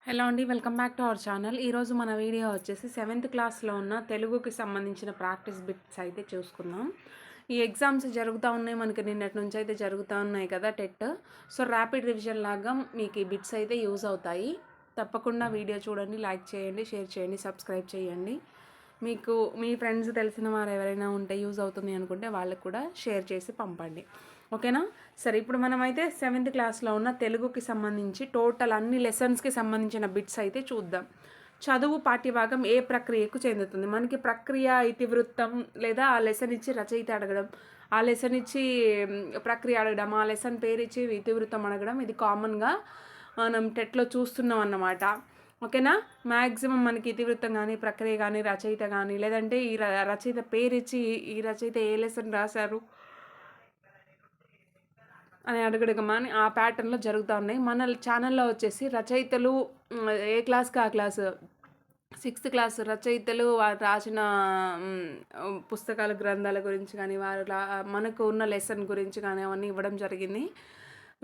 Hello అండి, welcome back to our channel. ఈరోజు మన వీడియో వచ్చేసి 7th క్లాస్లో ఉన్న తెలుగుకి సంబంధించిన ప్రాక్టీస్ బిట్స్ అయితే చూసుకుందాం. ఈ ఎగ్జామ్స్ జరుగుతూ ఉన్నాయి, మనకి నిన్నటి నుంచి అయితే జరుగుతూ ఉన్నాయి కదా టెట్. సో ర్యాపిడ్ రివిజన్ లాగా మీకు ఈ బిట్స్ అయితే యూజ్ అవుతాయి. తప్పకుండా వీడియో చూడండి, లైక్ చేయండి, షేర్ చేయండి, సబ్స్క్రైబ్ చేయండి. మీకు మీ ఫ్రెండ్స్ తెలిసిన వారు ఎవరైనా ఉంటే యూజ్ అవుతుంది అనుకుంటే వాళ్ళకు కూడా షేర్ చేసి పంపండి, ఓకేనా? సరే, ఇప్పుడు మనమైతే 7th క్లాస్లో ఉన్న తెలుగుకి సంబంధించి టోటల్ అన్ని లెసన్స్కి సంబంధించిన బిట్స్ అయితే చూద్దాం. చదువు పాఠ్యభాగం ఏ ప్రక్రియకు చెందుతుంది? మనకి ప్రక్రియ, ఇతివృత్తం, లేదా ఆ లెసన్ ఇచ్చి రచయిత అడగడం, ఆ లెసన్ ఇచ్చి ప్రక్రియ అడగడం, ఆ లెసన్ పేరు ఇచ్చి ఇతివృత్తం అడగడం, ఇది కామన్గా మనం టెట్లో చూస్తున్నాం అన్నమాట, ఓకేనా? మ్యాక్సిమం మనకి ఇతివృత్తం కానీ, ప్రక్రియ కానీ, రచయిత కానీ, లేదంటే ఈ రచయిత పేరు ఇచ్చి ఈ రచయిత ఏ లెసన్ రాశారు అని అడగడం అని ఆ ప్యాటర్న్లో జరుగుతూ ఉన్నాయి. మన ఛానల్లో వచ్చేసి రచయితలు ఏ క్లాస్కి ఆ క్లాసు, 6th క్లాస్ రచయితలు వారు రాసిన పుస్తకాల గ్రంథాల గురించి కానీ, వారు మనకు ఉన్న లెసన్ గురించి కానీ అవన్నీ ఇవ్వడం జరిగింది.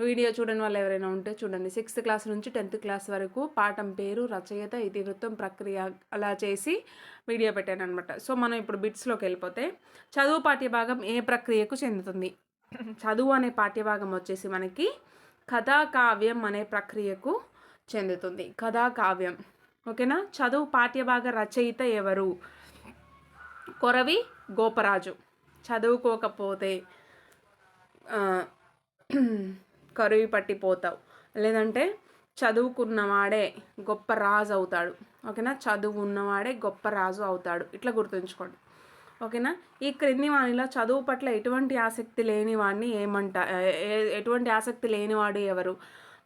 వీడియో చూడని వాళ్ళు ఎవరైనా ఉంటే చూడండి. 6th క్లాస్ నుంచి 10th క్లాస్ వరకు పాఠం పేరు, రచయిత, ఇతివృత్తం, ప్రక్రియ అలా చేసి వీడియో పెట్టాను అనమాట. సో మనం ఇప్పుడు బిట్స్లోకి వెళ్ళిపోతే, చదువు పాఠ్యభాగం ఏ ప్రక్రియకు చెందుతుంది? చదువు అనే పాఠ్యభాగం వచ్చేసి మనకి కథా కావ్యం అనే ప్రక్రియకు చెందుతుంది. కథా కావ్యం, ఓకేనా? చదువు పాఠ్యభాగ రచయిత ఎవరు? కొరవి గోపరాజు. చదువుకోకపోతే కరువి పట్టిపోతావు, లేదంటే చదువుకున్నవాడే గొప్ప రాజు అవుతాడు, ఓకేనా? చదువు ఉన్నవాడే గొప్ప రాజు అవుతాడు, ఇట్లా గుర్తుంచుకోండి, ఓకేనా? ఈ క్రింది వానిలో చదువు పట్ల ఎటువంటి ఆసక్తి లేని వాడిని ఎటువంటి ఆసక్తి లేనివాడు ఎవరు?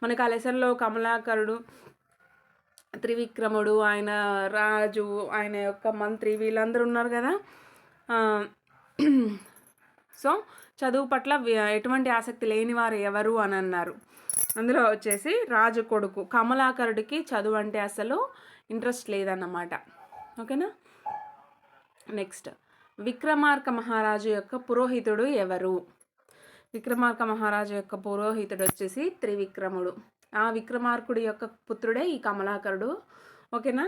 మనకు ఆ లెసన్లో కమలాకరుడు, త్రివిక్రముడు, ఆయన రాజు, ఆయన యొక్క మంత్రి, వీళ్ళందరూ ఉన్నారు కదా. సో చదువు పట్ల ఎటువంటి ఆసక్తి లేనివారు ఎవరు అని అన్నారు. అందులో వచ్చేసి రాజు కొడుకు కమలాకరుడికి చదువు అంటే అసలు ఇంట్రెస్ట్ లేదన్నమాట, ఓకేనా? నెక్స్ట్, విక్రమార్క మహారాజు యొక్క పురోహితుడు ఎవరు? విక్రమార్క మహారాజు యొక్క పురోహితుడు వచ్చేసి త్రివిక్రముడు. ఆ విక్రమార్కుడి యొక్క పుత్రుడే ఈ కమలాకరుడు, ఓకేనా?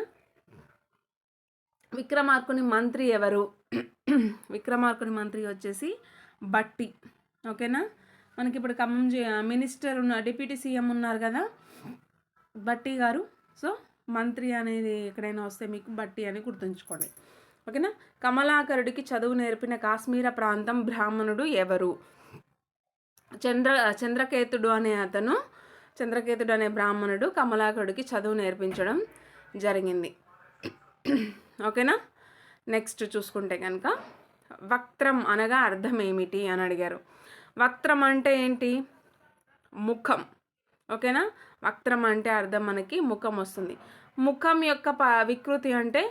విక్రమార్కుని మంత్రి ఎవరు? విక్రమార్కుని మంత్రి వచ్చేసి బట్టి, ఓకేనా? మనకి ఇప్పుడు ఖమ్మం మినిస్టర్ డిప్యూటీ సీఎం ఉన్నారు కదా, బట్టి గారు. సో మంత్రి అనేది ఎక్కడైనా వస్తే మీకు బట్టి అని గుర్తుంచుకోండి, ఓకేనా? కమలాకరుడికి చదువు నేర్పిన కాశ్మీర ప్రాంతం బ్రాహ్మణుడు ఎవరు? చంద్రకేతుడు అనే బ్రాహ్మణుడు కమలాకరుడికి చదువు నేర్పించడం జరిగింది, ఓకేనా? నెక్స్ట్ చూసుకుంటే కనుక, వక్త్రం అనగా అర్థం ఏమిటి అని అడిగారు. వక్త్రం అంటే ఏంటి? ముఖం, ఓకేనా? వక్త్రం అంటే అర్థం మనకి ముఖం వస్తుంది. ముఖం యొక్క వికృతి అంటే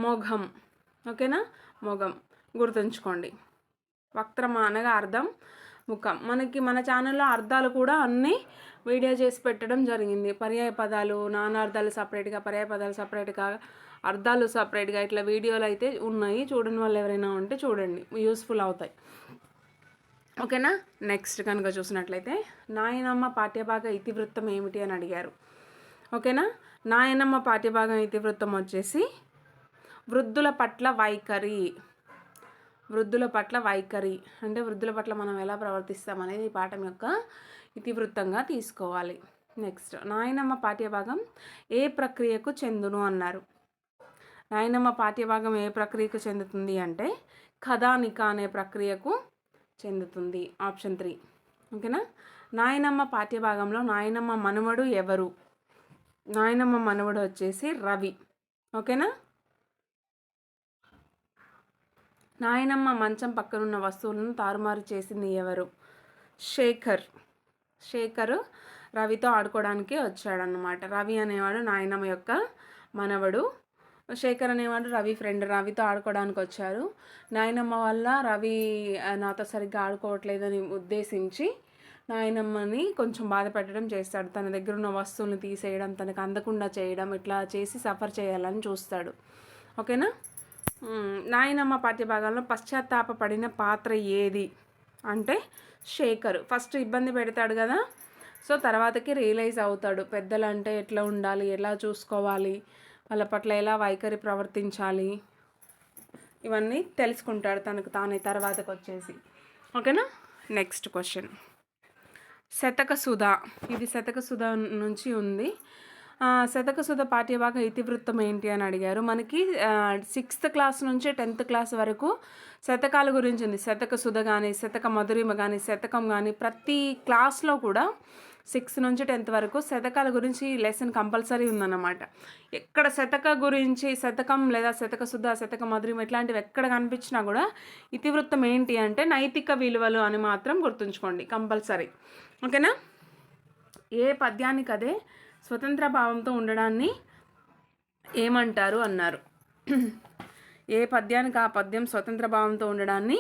మొఘం, ఓకేనా? మొఘం గుర్తుంచుకోండి. వక్త్రం అనగా అర్థం ముఖం. మనకి మన ఛానల్లో అర్థాలు కూడా అన్నీ వీడియో చేసి పెట్టడం జరిగింది. పర్యాయ పదాలు, నానార్థాలు సపరేట్గా, పర్యాయ పదాలు సపరేట్గా, అర్థాలు సపరేట్గా, ఇట్లా వీడియోలు అయితే ఉన్నాయి. చూడని వాళ్ళు ఎవరైనా ఉంటే చూడండి, యూస్ఫుల్ అవుతాయి, ఓకేనా? నెక్స్ట్ కనుక చూసినట్లయితే, నాయనమ్మ పాఠ్యభాగ ఇతివృత్తం ఏమిటి అని అడిగారు, ఓకేనా? నాయనమ్మ పాఠ్యభాగం ఇతివృత్తం వచ్చేసి వృద్ధుల పట్ల వైఖరి. వృద్ధుల పట్ల వైఖరి అంటే వృద్ధుల పట్ల మనం ఎలా ప్రవర్తిస్తాం అనేది ఈ పాఠం యొక్క ఇతివృత్తంగా తీసుకోవాలి. నెక్స్ట్, నాయనమ్మ పాఠ్యభాగం ఏ ప్రక్రియకు చెందును అన్నారు. నాయనమ్మ పాఠ్యభాగం ఏ ప్రక్రియకు చెందుతుంది అంటే కథానిక అనే ప్రక్రియకు చెందుతుంది, ఆప్షన్ 3, ఓకేనా? నాయనమ్మ పాఠ్యభాగంలో నాయనమ్మ మనవడు ఎవరు? నాయనమ్మ మనవడు వచ్చేసి రవి, ఓకేనా? నాయనమ్మ మంచం పక్కనున్న వస్తువులను తారుమారు చేసింది ఎవరు? శేఖర్ రవితో ఆడుకోవడానికి వచ్చాడన్నమాట. రవి అనేవాడు నాయనమ్మ యొక్క మనవడు, శేఖర్ అనేవాడు రవి ఫ్రెండ్. రవితో ఆడుకోవడానికి వచ్చారు. నాయనమ్మ వల్ల రవి నాతో సరిగ్గా ఆడుకోవట్లేదని ఉద్దేశించి నాయనమ్మని కొంచెం బాధ పెట్టడం చేస్తాడు. తన దగ్గర ఉన్న వస్తువులను తీసేయడం, తనకు అందకుండా చేయడం, ఇట్లా చేసి సఫర్ చేయాలని చూస్తాడు, ఓకేనా? నాయనమ్మ పాఠ్యభాగంలో పశ్చాత్తాపపడిన పాత్ర ఏది అంటే శేఖర్. ఫస్ట్ ఇబ్బంది పెడతాడు కదా సో తర్వాతకి రియలైజ్ అవుతాడు పెద్దలు అంటే ఎట్లా ఉండాలి, ఎలా చూసుకోవాలి, వాళ్ళ పట్ల ఎలా వైఖరి ప్రవర్తించాలి, ఇవన్నీ తెలుసుకుంటాడు తనకు తానే తర్వాతకు వచ్చేసి. ఓకేనా. నెక్స్ట్ క్వశ్చన్, శతక సుధ. ఇది శతక సుధ నుంచి ఉంది. శతక సుధ పాఠ్యభాగ ఇతివృత్తం ఏంటి అని అడిగారు. మనకి 6th క్లాస్ నుంచి 10th క్లాస్ వరకు శతకాల గురించి ఉంది. శతక సుధ కానీ, శతక మధురిమ కానీ, శతకం కానీ, ప్రతి క్లాస్లో కూడా 6 నుంచి 10th వరకు శతకాల గురించి లెసన్ కంపల్సరీ ఉందన్నమాట. ఎక్కడ శతక గురించి, శతకం లేదా శతక శుద్ధ, శతక మధురిమ ఇట్లాంటివి ఎక్కడ కనిపించినా కూడా ఇతివృత్తం ఏంటి అంటే నైతిక విలువలు అని మాత్రం గుర్తుంచుకోండి కంపల్సరీ. ఓకేనా. ఏ పద్యానికి అదే స్వతంత్ర భావంతో ఉండడాన్ని ఏమంటారు అన్నారు. ఏ పద్యానికి ఆ పద్యం స్వతంత్ర భావంతో ఉండడాన్ని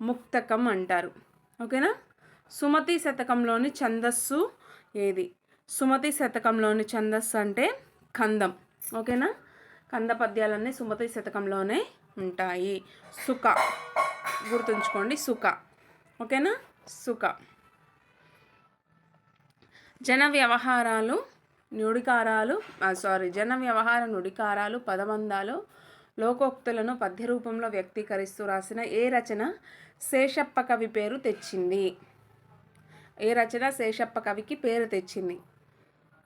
ముక్తకం అంటారు. ఓకేనా. సుమతి శతకంలోని ఛందస్సు ఏది? సుమతి శతకంలోని ఛందస్సు అంటే కందం. ఓకేనా. కంద పద్యాలన్నీ సుమతి శతకంలోనే ఉంటాయి. సుఖ గుర్తుంచుకోండి, సుఖ. ఓకేనా. సుఖ. జన వ్యవహారాలు నుడికారాలు జన వ్యవహార నుడికారాలు పదబంధాలు లోకోక్తులను పద్య రూపంలో వ్యక్తీకరిస్తూ రాసిన ఏ రచన శేషప్ప కవి పేరు తెచ్చింది? ఏ రచన శేషప్ప కవికి పేరు తెచ్చింది?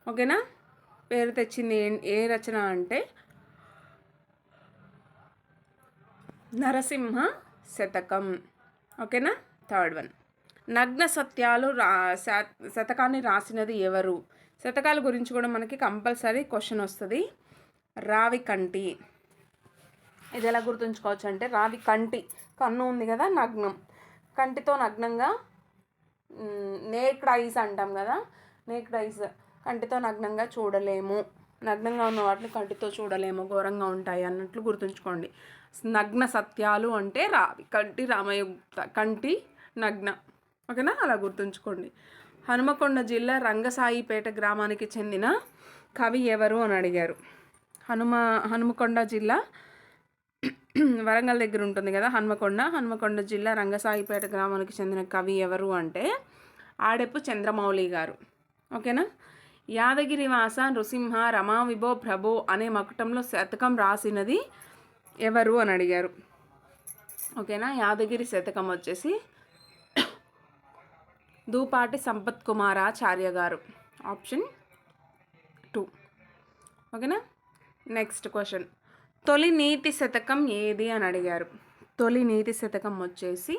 ఓకేనా. పేరు తెచ్చింది ఏ రచన అంటే నరసింహ శతకం. ఓకేనా. థర్డ్ వన్, నగ్న సత్యాలు శతకాన్ని రాసినది ఎవరు? శతకాల గురించి కూడా మనకి కంపల్సరీ క్వశ్చన్ వస్తుంది. రావి కంటి. ఇది ఎలా గుర్తుంచుకోవచ్చు అంటే రావి కంటి, కన్ను ఉంది కదా, నగ్నం, కంటితో నగ్నంగా, నేక్డ్ ఐస్ అంటాం కదా, నేక్డ్ ఐస్, కంటితో నగ్నంగా చూడలేము, నగ్నంగా ఉన్న వాటిని కంటితో చూడలేము, ఘోరంగా ఉంటాయి అన్నట్లు గుర్తుంచుకోండి. నగ్న సత్యాలు అంటే రావి కంటి, రామయుక్త కంటి, నగ్న. ఓకేనా. అలా గుర్తుంచుకోండి. హనుమకొండ జిల్లా రంగసాయిపేట గ్రామానికి చెందిన కవి ఎవరు అని అడిగారు. హనుమకొండ జిల్లా వరంగల్ దగ్గర ఉంటుంది కదా హనుమకొండ జిల్లా రంగసాయిపేట గ్రామానికి చెందిన కవి ఎవరు అంటే ఆడెపు చంద్రమౌళి గారు. ఓకేనా. యాదగిరి వాస నృసింహ రమా విభో ప్రభో అనే మకుటంలో శతకం రాసినది ఎవరు అని అడిగారు. ఓకేనా. యాదగిరి శతకం వచ్చేసి దూపాటి సంపత్ కుమారాచార్య గారు. ఆప్షన్ 2. ఓకేనా. నెక్స్ట్ క్వశ్చన్, తొలి నీతి శతకం ఏది అని అడిగారు. తొలి నీతి శతకం వచ్చేసి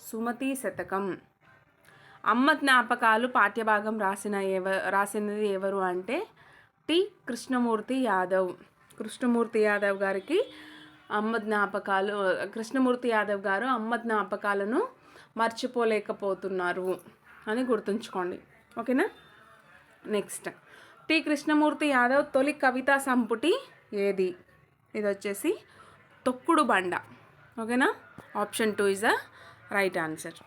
సుమతి శతకం. అమ్మ జ్ఞాపకాలు పాఠ్యభాగం రాసినది ఎవరు అంటే టి కృష్ణమూర్తి యాదవ్. కృష్ణమూర్తి యాదవ్ గారికి కృష్ణమూర్తి యాదవ్ గారు అమ్మ జ్ఞాపకాలను మర్చిపోలేకపోతున్నారు అని గుర్తుంచుకోండి. ఓకేనా. నెక్స్ట్, టి కృష్ణమూర్తి యాదవ్ తొలి కవితా సంపుటి ఏది? ఇది వచ్చేసి తొక్కుడు బండ. ఓకేనా. Option 2 is the right answer.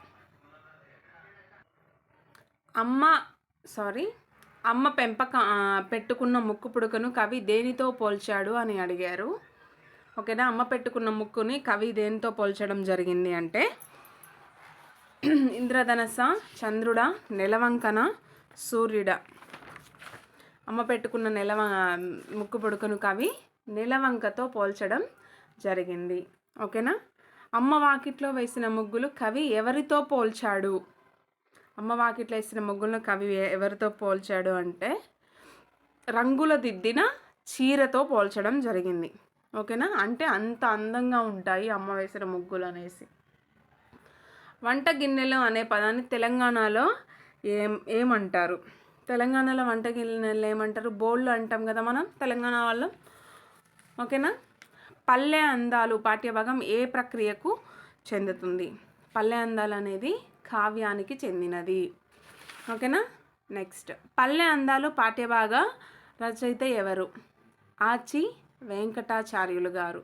అమ్మ పెట్టుకున్న ముక్కు పుడకను కవి దేనితో పోల్చాడు అని అడిగారు. ఓకేనా. అమ్మ పెట్టుకున్న ముక్కుని కవి దేనితో పోల్చడం జరిగింది అంటే ఇంద్రధనస, చంద్రుడా, నెలవంకన, సూర్యుడా? అమ్మ పెట్టుకున్న ముక్కు పుడకను కవి నెలవంకతో పోల్చడం జరిగింది. ఓకేనా. అమ్మ వాకిట్లో వేసిన ముగ్గులు కవి ఎవరితో పోల్చాడు? అమ్మ వాకిట్లో వేసిన ముగ్గులను కవి ఎవరితో పోల్చాడు అంటే రంగుల దిద్దిన చీరతో పోల్చడం జరిగింది. ఓకేనా. అంటే అంత అందంగా ఉంటాయి అమ్మ వేసిన ముగ్గులు అనేసి. వంట గిన్నెలు అనే పదాన్ని తెలంగాణలో ఏమంటారు? తెలంగాణలో వంట గిన్నెలు ఏమంటారు? బోళ్ళు అంటాం కదా మనం తెలంగాణ వాళ్ళం. ఓకేనా. పల్లె అందాలు పాఠ్యభాగం ఏ ప్రక్రియకు చెందుతుంది? పల్లె అందాలు అనేది కావ్యానికి చెందినది. ఓకేనా. నెక్స్ట్, పల్లె అందాలు పాఠ్యభాగ రచయిత ఎవరు? ఆచి వెంకటాచార్యులు గారు.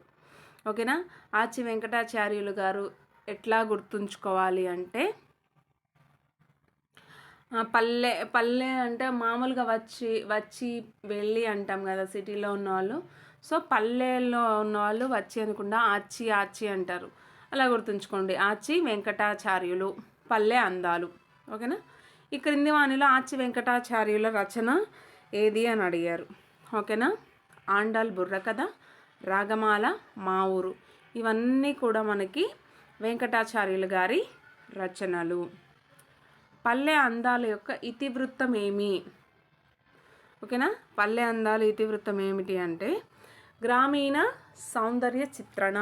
ఓకేనా. ఆచి వెంకటాచార్యులు గారు ఎట్లా గుర్తుంచుకోవాలి అంటే పల్లె అంటే మామూలుగా వచ్చి వెళ్ళి అంటాం కదా సిటీలో ఉన్నవాళ్ళు. సో పల్లెల్లో ఉన్నవాళ్ళు వచ్చి అనకుండా ఆచి అంటారు. అలా గుర్తుంచుకోండి. ఆచి వెంకటాచార్యులు, పల్లె అందాలు. ఓకేనా. ఈ క్రింది వానిలో ఆచి వెంకటాచార్యుల రచన ఏది అని అడిగారు. ఓకేనా. ఆండాల్ బుర్ర కథ, రాగమాల, మా ఊరు, ఇవన్నీ కూడా మనకి వెంకటాచార్యులు గారి రచనలు. పల్లె అందాల యొక్క ఇతివృత్తం ఏమి? ఓకేనా. పల్లె అందాలు ఇతివృత్తం ఏమిటి అంటే గ్రామీణ సౌందర్య చిత్రణ.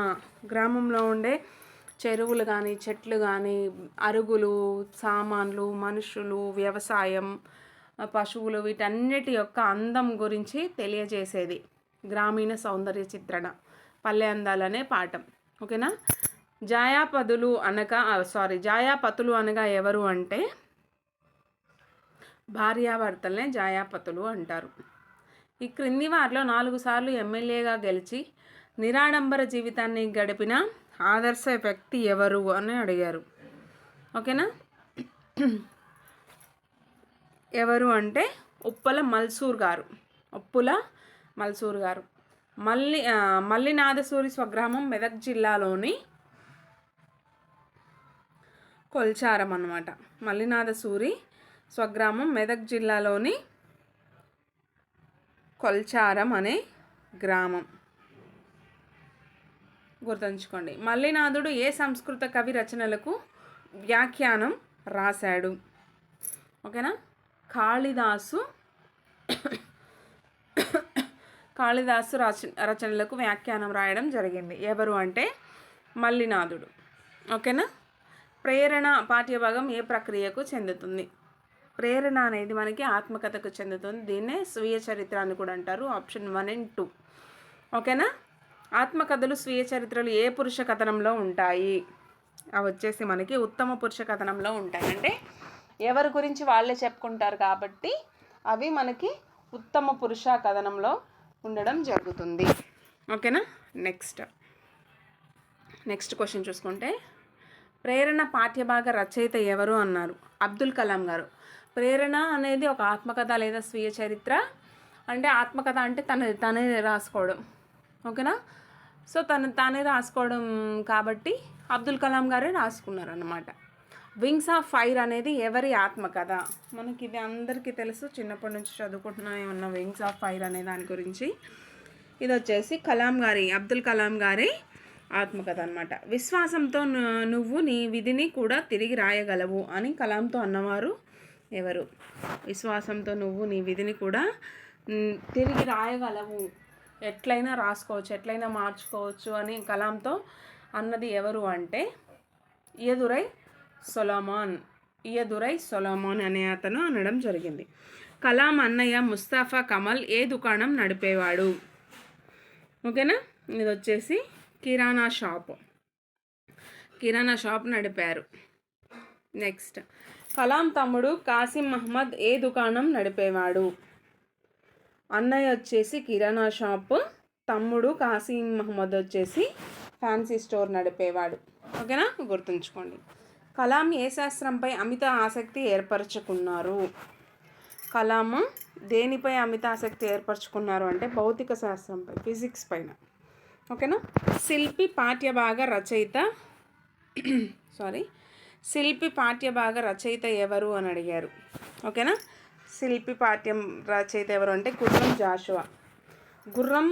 గ్రామంలో ఉండే చెరువులు కానీ, చెట్లు కానీ, అరుగులు, సామాన్లు, మనుషులు, వ్యవసాయం, పశువులు, వీటన్నిటి యొక్క అందం గురించి తెలియజేసేది గ్రామీణ సౌందర్య చిత్రణ, పల్లె అందాలనే పాఠం. ఓకేనా. జాయాపతులు అనగా ఎవరు అంటే భార్యాభర్తలనే జాయాపతులు అంటారు. ఈ క్రింది వారిలో 4 సార్లు ఎమ్మెల్యేగా గెలిచి నిరాడంబర జీవితాన్ని గడిపిన ఆదర్శ వ్యక్తి ఎవరు అని అడిగారు. ఓకేనా. ఎవరు అంటే ఉప్పుల మల్సూర్ గారు. మల్లినాథసూరి స్వగ్రామం మెదక్ జిల్లాలోని కొల్చారం అన్నమాట. మల్లినాథసూరి స్వగ్రామం మెదక్ జిల్లాలోని కొల్చారం అనే గ్రామం. గుర్తుంచుకోండి. మల్లినాథుడు ఏ సంస్కృత కవి రచనలకు వ్యాఖ్యానం రాశాడు? ఓకేనా. కాళిదాసు రచనలకు వ్యాఖ్యానం రాయడం జరిగింది. ఎవరు అంటే మల్లినాథుడు. ఓకేనా. ప్రేరణ పాఠ్యభాగం ఏ ప్రక్రియకు చెందుతుంది? ప్రేరణ అనేది మనకి ఆత్మకథకు చెందుతుంది. దీన్నే స్వీయ చరిత్ర అని కూడా అంటారు. Option 1 and 2. ఓకేనా. ఆత్మకథలు, స్వీయ చరిత్రలు ఏ పురుష కథనంలో ఉంటాయి? అవి వచ్చేసి మనకి ఉత్తమ పురుష కథనంలో ఉంటాయి. అంటే ఎవరి గురించి వాళ్ళే చెప్పుకుంటారు కాబట్టి అవి మనకి ఉత్తమ పురుష కథనంలో ఉండడం జరుగుతుంది. ఓకేనా. నెక్స్ట్ క్వశ్చన్ చూసుకుంటే ప్రేరణ పాఠ్యభాగ రచయిత ఎవరు అన్నారు? అబ్దుల్ కలాం గారు. ప్రేరణ అనేది ఒక ఆత్మకథ లేదా స్వీయ చరిత్ర. అంటే ఆత్మకథ అంటే తనే రాసుకోవడం. ఓకేనా. సో తానే రాసుకోవడం కాబట్టి అబ్దుల్ కలాం గారే రాసుకున్నారు అన్నమాట. వింగ్స్ ఆఫ్ ఫైర్ అనేది ఎవరి ఆత్మకథ? మనకి ఇది అందరికీ తెలుసు, చిన్నప్పటి నుంచి చదువుకుంటున్నానే ఉన్న వింగ్స్ ఆఫ్ ఫైర్ అనే దాని గురించి. ఇది వచ్చేసి అబ్దుల్ కలాం గారి ఆత్మకథ అనమాట. విశ్వాసంతో నువ్వు నీ విధిని కూడా తిరిగి రాయగలవు అని కలాంతో అన్నవారు ఎవరు? విశ్వాసంతో నువ్వు నీ విధిని కూడా తిరిగి రాయగలవు, ఎట్లయినా రాసుకోవచ్చు, ఎట్లయినా మార్చుకోవచ్చు అని కలాంతో అన్నది ఎవరు అంటే ఇయదురై సొలొమోన్ అనే అతను అనడం జరిగింది. కలాం అన్నయ్య ముస్తాఫా కమల్ ఏ దుకాణం నడిపేవాడు? ఓకేనా. ఇది వచ్చేసి కిరాణా షాప్ నడిపారు. నెక్స్ట్, కలాం తమ్ముడు కాసిం మహమ్మద్ ఏ దుకాణం నడిపేవాడు? అన్నయ్య వచ్చేసి కిరాణా షాప్, తమ్ముడు కాసిం మహమ్మద్ వచ్చేసి ఫ్యాన్సీ స్టోర్ నడిపేవాడు. ఓకేనా. గుర్తుంచుకోండి. కలాం ఏ శాస్త్రంపై అమిత ఆసక్తి ఏర్పరచుకున్నారు? కలాం దేనిపై అమిత ఆసక్తి ఏర్పరచుకున్నారు అంటే భౌతిక శాస్త్రంపై, ఫిజిక్స్ పైన. ఓకేనా. శిల్పి పాఠ్యభాగ రచయిత ఎవరు అని అడిగారు. ఓకేనా. శిల్పి పాఠ్యం రచయిత ఎవరు అంటే గుర్రం జాషువా. గుర్రం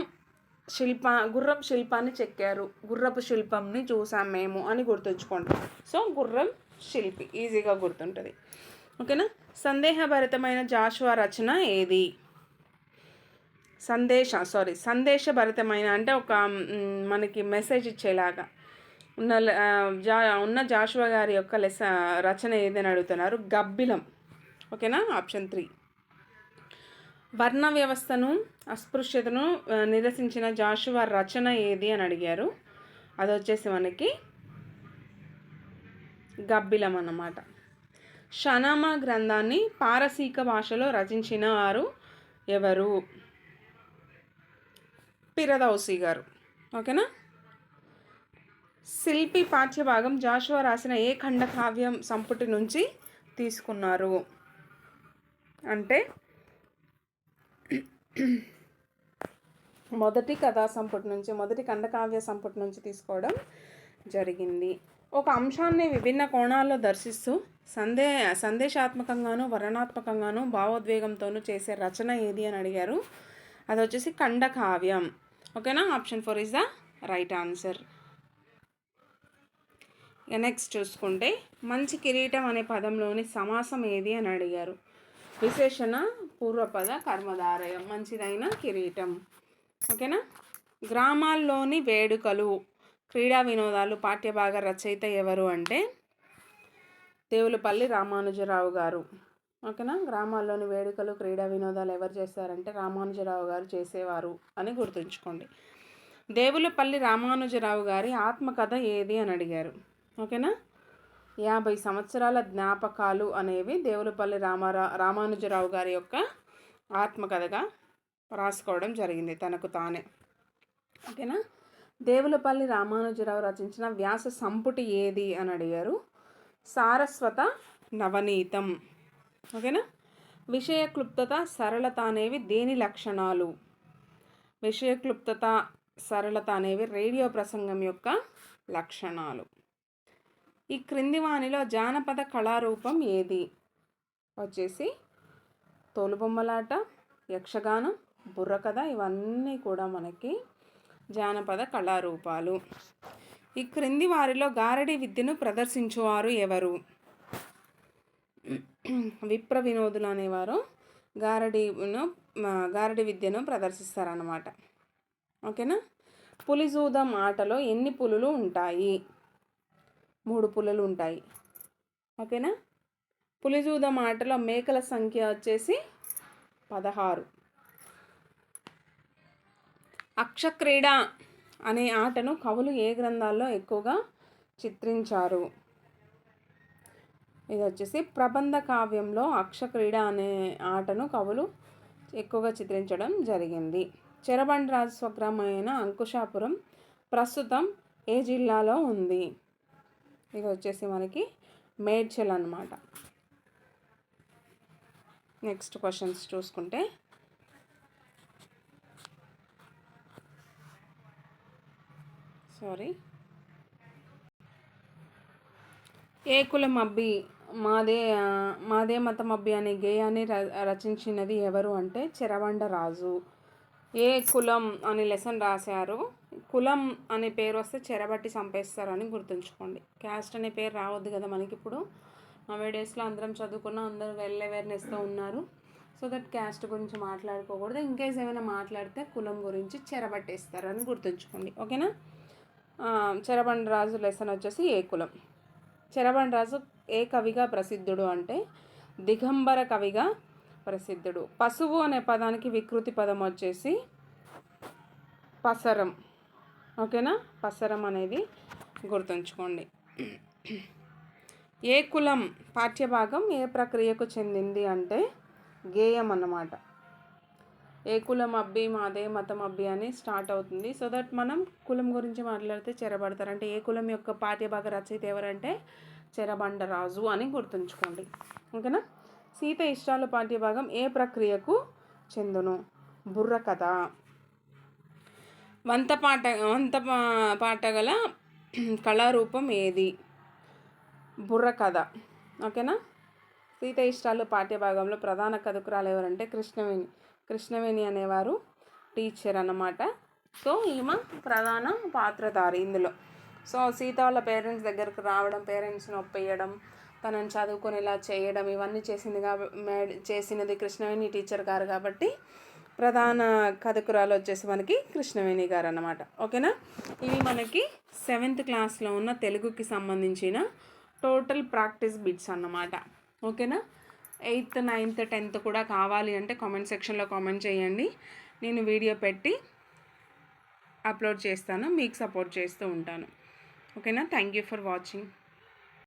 శిల్పాన్ని చెక్కారు, గుర్రపు శిల్పంని చూసాం మేము అని గుర్తుంచుకోండి. సో గుర్రం శిల్పి ఈజీగా గుర్తుంటుంది. ఓకేనా. సందేహభరితమైన జాషువా రచన ఏది? సందేశభరితమైన అంటే ఒక మనకి మెసేజ్ ఇచ్చేలాగా ఉన్న జాషువా గారి యొక్క రచన ఏదని అడుగుతున్నారు. గబ్బిలం. ఓకేనా. ఆప్షన్ 3. వర్ణ వ్యవస్థను, అస్పృశ్యతను నిరసించిన జాషువా రచన ఏది అని అడిగారు. అది వచ్చేసి మనకి గబ్బిలం అన్నమాట. షనామా గ్రంథాన్ని పారసీక భాషలో రచించిన వారు ఎవరు? పిరదౌసి గారు. ఓకేనా. శిల్పి పాఠ్యభాగం జాషువా రాసిన ఏ ఖండకావ్యం సంపుటి నుంచి తీసుకున్నారు అంటే మొదటి ఖండకావ్య సంపుటి నుంచి తీసుకోవడం జరిగింది. ఒక అంశాన్ని విభిన్న కోణాల్లో దర్శిస్తూ సందేశాత్మకంగాను వర్ణనాత్మకంగాను భావోద్వేగంతోనూ చేసే రచన ఏది అని అడిగారు. అది వచ్చేసి ఖండకావ్యం. ఓకేనా, option 4 is the right answer. Next చూసుకుంటే మంచి కిరీటం అనే పదంలోని సమాసం ఏది అని అడిగారు. విశేషణ పూర్వపద కర్మధారయం, మంచిదైన కిరీటం. ఓకేనా. గ్రామాల్లోని వేడుకలు క్రీడా వినోదాలు పాఠ్యభాగ రచయిత ఎవరు అంటే దేవులపల్లి రామానుజరావు గారు. ఓకేనా. గ్రామాల్లోని వేడుకలు క్రీడా వినోదాలు ఎవరు చేస్తారంటే రామానుజరావు గారు చేసేవారు అని గుర్తుంచుకోండి. దేవులపల్లి రామానుజరావు గారి ఆత్మకథ ఏది అని అడిగారు. ఓకేనా. 50 సంవత్సరాల జ్ఞాపకాలు అనేవి దేవులపల్లి రామానుజరావు గారి యొక్క ఆత్మకథగా రాసుకోవడం జరిగింది తనకు తానే. ఓకేనా. దేవులపల్లి రామానుజరావు రచించిన వ్యాస సంపుటి ఏది అని అడిగారు. సారస్వత నవనీతం. ఓకేనా. విషయ క్లుప్తత సరళత అనేవి దేని లక్షణాలు? విషయ క్లుప్తత సరళత అనేవి రేడియో ప్రసంగం యొక్క లక్షణాలు. ఈ క్రింది వానిలో జానపద కళారూపం ఏది? వచ్చేసి తోలుబొమ్మలాట, యక్షగానం, బుర్రకథ, ఇవన్నీ కూడా మనకి జానపద కళారూపాలు. ఈ క్రింది వారిలో గారడి విద్యను ప్రదర్శించువారు ఎవరు? విప్ర వినోదులు అనేవారు గారడి విద్యను ప్రదర్శిస్తారన్నమాట. ఓకేనా. పులిజూదం ఆటలో ఎన్ని పులులు ఉంటాయి? 3 పులులు ఉంటాయి. ఓకేనా. పులిజూదం ఆటలో మేకల సంఖ్య వచ్చేసి 16. అక్షక్రీడ అనే ఆటను కవులు ఏ గ్రంథాల్లో ఎక్కువగా చిత్రించారు? ఇది వచ్చేసి ప్రబంధ కావ్యంలో అక్షక్రీడ అనే ఆటను కవులు ఎక్కువగా చిత్రించడం జరిగింది. చెరబండరాజు స్వగ్రామైన అంకుశాపురం ప్రస్తుతం ఏ జిల్లాలో ఉంది? ఇది వచ్చేసి మనకి మేడ్చల్ అన్నమాట. నెక్స్ట్ క్వశ్చన్స్ చూసుకుంటే ఏ కులం అబ్బి మాదే మతం అబ్బి అనే గేయాన్ని రచించినది ఎవరు అంటే చెరబండరాజు. ఏ కులం అని లెసన్ రాశారు. కులం అనే పేరు వస్తే చెరబట్టి చంపేస్తారని గుర్తుంచుకోండి. క్యాస్ట్ అనే పేరు రావద్దు కదా మనకి. ఇప్పుడు డేస్లో అందరం చదువుకున్న అందరూ వెల్ అవేర్నెస్తో ఉన్నారు. సో దట్ క్యాస్ట్ గురించి మాట్లాడుకోకూడదు. ఇన్కేస్ ఏమైనా మాట్లాడితే కులం గురించి చెరబట్టేస్తారని గుర్తుంచుకోండి. ఓకేనా. చెరబండరాజు లెసన్ వచ్చేసి ఏ కులం. చెరబండరాజు ఏ కవిగా ప్రసిద్ధుడు అంటే దిగంబర కవిగా ప్రసిద్ధుడు. పశువు అనే పదానికి వికృతి పదం వచ్చేసి పసరం. ఓకేనా. పసరం అనేది గుర్తుంచుకోండి. ఏ కులం పాఠ్యభాగం ఏ ప్రక్రియకు చెందింది అంటే గేయం అన్నమాట. ఏ కులం అబ్బి మాదే మతం అబ్బి అని స్టార్ట్ అవుతుంది. సో దట్ మనం కులం గురించి మాట్లాడితే చెరబడతారు. అంటే ఏ కులం యొక్క పాఠ్యభాగ రచయిత ఎవరంటే చెరబండరాజు అని గుర్తుంచుకోండి. ఓకేనా. సీత ఇష్టాలు పాఠ్యభాగం ఏ ప్రక్రియకు చెందును? బుర్రకథ. వంత పాట గల కళారూపం ఏది? బుర్రకథ. ఓకేనా. సీత ఇష్టాలు పాఠ్యభాగంలో ప్రధాన కథకురాలు ఎవరంటే కృష్ణవేణి అనేవారు టీచర్ అన్నమాట. సో ఈమె ప్రధాన పాత్రధారి ఇందులో. సో సీత వాళ్ళ పేరెంట్స్ దగ్గరకు రావడం, పేరెంట్స్ని ఒప్పేయడం, తనని చదువుకునేలా చేయడం, ఇవన్నీ చేసినది కృష్ణవేణి టీచర్ గారు కాబట్టి ప్రధాన కథకురాలు వచ్చేసి మనకి కృష్ణవేణి గారు అన్నమాట. ఓకేనా. ఇవి మనకి 7th క్లాస్లో ఉన్న తెలుగుకి సంబంధించిన టోటల్ ప్రాక్టీస్ బిట్స్ అన్నమాట. ఓకేనా. 8th, 9th, 10th కూడా కావాలి అంటే కామెంట్ సెక్షన్లో కామెంట్ చేయండి. నేను వీడియో పెట్టి అప్లోడ్ చేస్తాను, మీకు సపోర్ట్ చేస్తూ ఉంటాను. ఓకేనా. Thank you for watching.